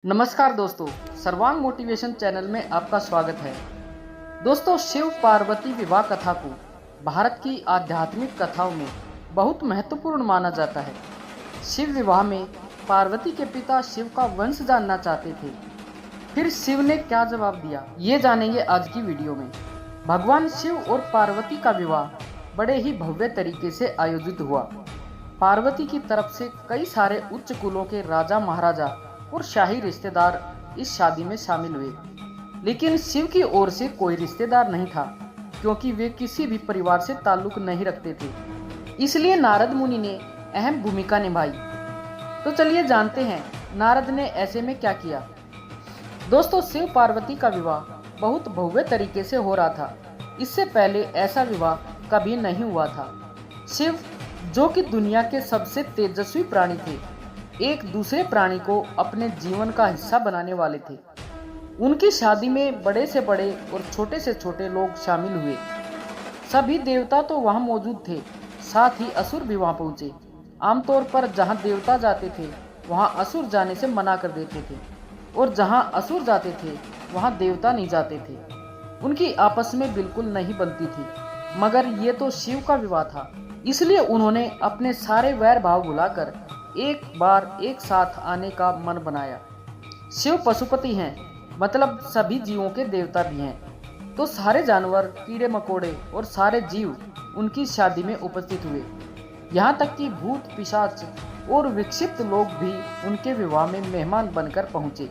नमस्कार दोस्तों, सर्वांग मोटिवेशन चैनल में आपका स्वागत है। दोस्तों, शिव पार्वती विवाह कथा को भारत की आध्यात्मिक कथाओं में बहुत महत्वपूर्ण माना जाता है। शिव विवाह में पार्वती के पिता शिव का वंश जानना चाहते थे। फिर शिव ने क्या जवाब दिया, ये जानेंगे आज की वीडियो में। भगवान शिव और पार्वती का विवाह बड़े ही भव्य तरीके से आयोजित हुआ। पार्वती की तरफ से कई सारे उच्च कुलों के राजा महाराजा और शाही रिश्तेदार इस शादी में शामिल हुए, लेकिन शिव की ओर से कोई रिश्तेदार नहीं था, क्योंकि वे किसी भी परिवार से ताल्लुक नहीं रखते थे। इसलिए नारद मुनि ने अहम भूमिका निभाई। तो चलिए जानते हैं नारद ने ऐसे में क्या किया। दोस्तों, शिव पार्वती का विवाह बहुत भव्य तरीके से हो रहा था। इससे पहले ऐसा विवाह कभी नहीं हुआ था। शिव, जो कि दुनिया के सबसे तेजस्वी प्राणी थे, एक दूसरे प्राणी को अपने जीवन का हिस्सा बनाने वाले थे। उनकी शादी में बड़े से बड़े और छोटे से छोटे लोग शामिल हुए। सभी देवता तो वहां मौजूद थे, साथ ही असुर भी वहां पहुंचे। आमतौर पर जहां देवता जाते थे वहां असुर जाने से मना कर देते थे, और जहां असुर जाते थे वहां देवता नहीं जाते थे। उनकी आपस में बिल्कुल नहीं बनती थी। मगर ये तो शिव का विवाह था, इसलिए उन्होंने अपने सारे वैर भाव भुलाकर एक बार एक साथ आने का मन बनाया। शिव पशुपति हैं, मतलब सभी जीवों के देवता भी हैं। तो सारे जानवर, कीड़े मकोड़े और सारे जीव उनकी शादी में उपस्थित हुए। यहाँ तक कि भूत, पिशाच और विक्षिप्त लोग भी उनके विवाह में मेहमान बनकर पहुंचे।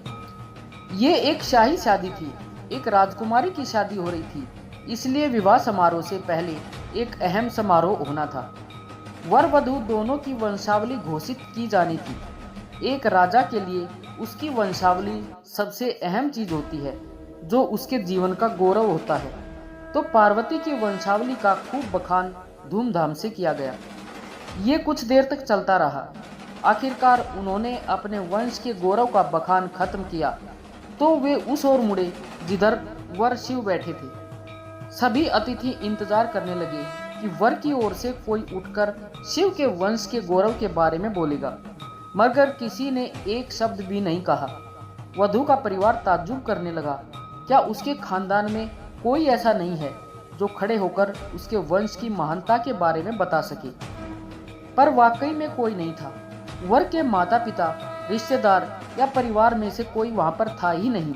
ये एक शाही शादी थी, एक राजकुमारी की शादी हो रही थी, इसलिए विवाह समारोह से पहले एक अहम समारोह होना था। वर वधू दोनों की वंशावली घोषित की जानी थी। एक राजा के लिए उसकी वंशावली सबसे अहम चीज होती है, जो उसके जीवन का गौरव होता है। तो पार्वती की वंशावली का खूब बखान धूमधाम से किया गया। ये कुछ देर तक चलता रहा। आखिरकार उन्होंने अपने वंश के गौरव का बखान खत्म किया तो वे उस ओर मुड़े जिधर वर शिव बैठे थे। सभी अतिथि इंतजार करने लगे कि वर की ओर से कोई उठकर शिव के वंश के गौरव के बारे में बोलेगा, मगर किसी ने एक शब्द भी नहीं कहा। वधू का परिवार ताज्जुब करने लगा, क्या उसके खानदान में कोई ऐसा नहीं है जो खड़े होकर उसके वंश की महानता के बारे में बता सके। पर वाकई में कोई नहीं था। वर के माता पिता, रिश्तेदार या परिवार में से कोई वहां पर था ही नहीं,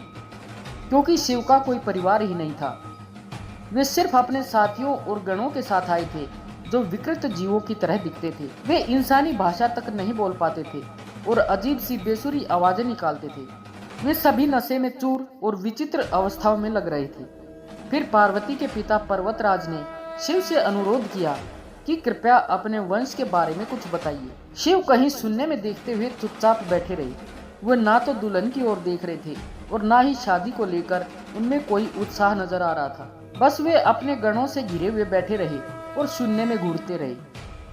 क्योंकि शिव का कोई परिवार ही नहीं था। वे सिर्फ अपने साथियों और गणों के साथ आए थे, जो विकृत जीवों की तरह दिखते थे। वे इंसानी भाषा तक नहीं बोल पाते थे और अजीब सी बेसुरी आवाजें निकालते थे। वे सभी नशे में चूर और विचित्र अवस्थाओं में लग रहे थे। फिर पार्वती के पिता पर्वतराज ने शिव से अनुरोध किया कि कृपया अपने वंश के बारे में कुछ बताइए। शिव कहीं सुनने में देखते हुए चुपचाप बैठे रहे। वे ना तो दुल्हन की ओर देख रहे थे और ना ही शादी को लेकर उनमें कोई उत्साह नजर आ रहा था। बस वे अपने गणों से घिरे हुए बैठे रहे और शून्य में घूरते रहे।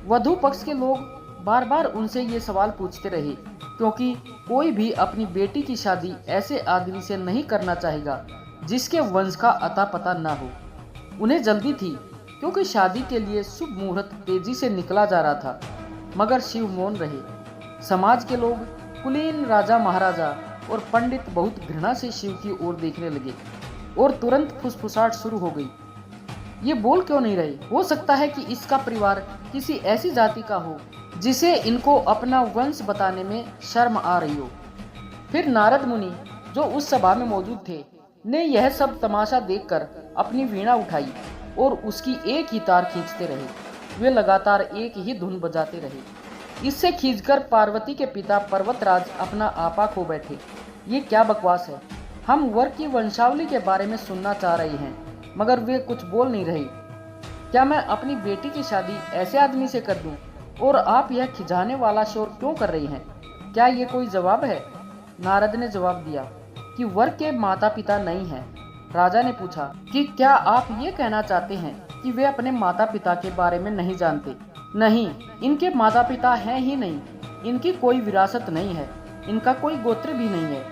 वधू पक्ष के लोग बार बार उनसे ये सवाल पूछते रहे, क्योंकि कोई भी अपनी बेटी की शादी ऐसे आदमी से नहीं करना चाहेगा जिसके वंश का अता पता न हो। उन्हें जल्दी थी, क्योंकि शादी के लिए शुभ मुहूर्त तेजी से निकला जा रहा था। मगर शिव मौन रहे। समाज के लोग, कुलीन राजा महाराजा और पंडित बहुत घृणा से शिव की ओर देखने लगे और तुरंत फुसफुसाहट शुरू हो गई। ये बोल क्यों नहीं रहे? हो सकता है कि इसका परिवार किसी ऐसी जाति का हो जिसे इनको अपना वंश बताने में शर्म आ रही हो। फिर नारद मुनि, जो उस सभा में मौजूद थे, ने यह सब तमाशा देखकर अपनी वीणा उठाई और उसकी एक ही तार खींचते रहे। वे लगातार एक ही धुन बजाते रहे। इससे खींचकर पार्वती के पिता पर्वतराज अपना आपा खो बैठे। ये क्या बकवास है? हम वर की वंशावली के बारे में सुनना चाह रहे हैं, मगर वे कुछ बोल नहीं रहे। क्या मैं अपनी बेटी की शादी ऐसे आदमी से कर दूं? और आप यह खिजाने वाला शोर क्यों कर रही हैं? क्या ये कोई जवाब है? नारद ने जवाब दिया कि वर के माता पिता नहीं हैं। राजा ने पूछा कि क्या आप ये कहना चाहते हैं कि वे अपने माता पिता के बारे में नहीं जानते? नहीं, इनके माता पिता हैं ही नहीं। इनकी कोई विरासत नहीं है, इनका कोई गोत्र भी नहीं है,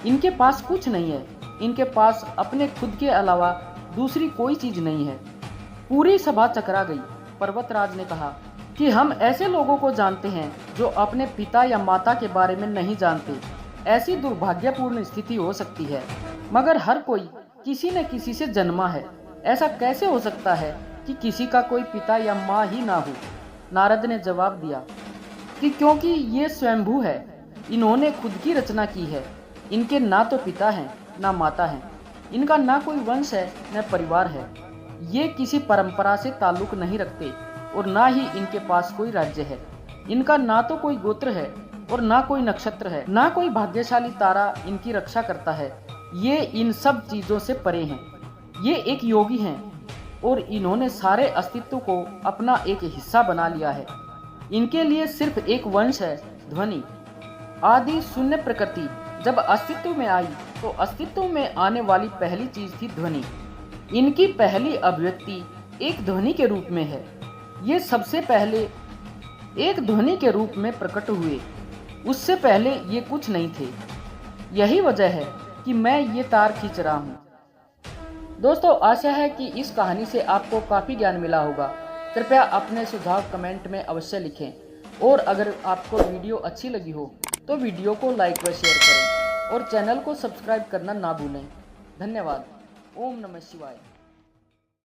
इनके पास कुछ नहीं है। इनके पास अपने खुद के अलावा दूसरी कोई चीज नहीं है। पूरी सभा चकरा गई। पर्वतराज ने कहा कि हम ऐसे लोगों को जानते हैं जो अपने पिता या माता के बारे में नहीं जानते। ऐसी दुर्भाग्यपूर्ण स्थिति हो सकती है, मगर हर कोई किसी न किसी से जन्मा है। ऐसा कैसे हो सकता है कि किसी का कोई पिता या माँ ही ना हो? नारद ने जवाब दिया कि क्योंकि ये स्वयंभू है, इन्होंने खुद की रचना की है। इनके ना तो पिता हैं ना माता हैं, इनका ना कोई वंश है न परिवार है। ये किसी परंपरा से ताल्लुक नहीं रखते और ना ही इनके पास कोई राज्य है। इनका ना तो कोई गोत्र है और ना कोई नक्षत्र है, ना कोई भाग्यशाली तारा इनकी रक्षा करता है। ये इन सब चीज़ों से परे हैं। ये एक योगी हैं और इन्होंने सारे अस्तित्व को अपना एक हिस्सा बना लिया है। इनके लिए सिर्फ एक वंश है, ध्वनि। आदि शून्य प्रकृति जब अस्तित्व में आई तो अस्तित्व में आने वाली पहली चीज थी ध्वनि। इनकी पहली अभिव्यक्ति एक ध्वनि के रूप में है। ये सबसे पहले एक ध्वनि के रूप में प्रकट हुए, उससे पहले ये कुछ नहीं थे। यही वजह है कि मैं ये तार खींच रहा हूँ। दोस्तों, आशा है कि इस कहानी से आपको काफ़ी ज्ञान मिला होगा। कृपया अपने सुझाव कमेंट में अवश्य लिखें और अगर आपको वीडियो अच्छी लगी हो तो वीडियो को लाइक व शेयर करें और चैनल को सब्सक्राइब करना ना भूलें। धन्यवाद। ओम नमः शिवाय।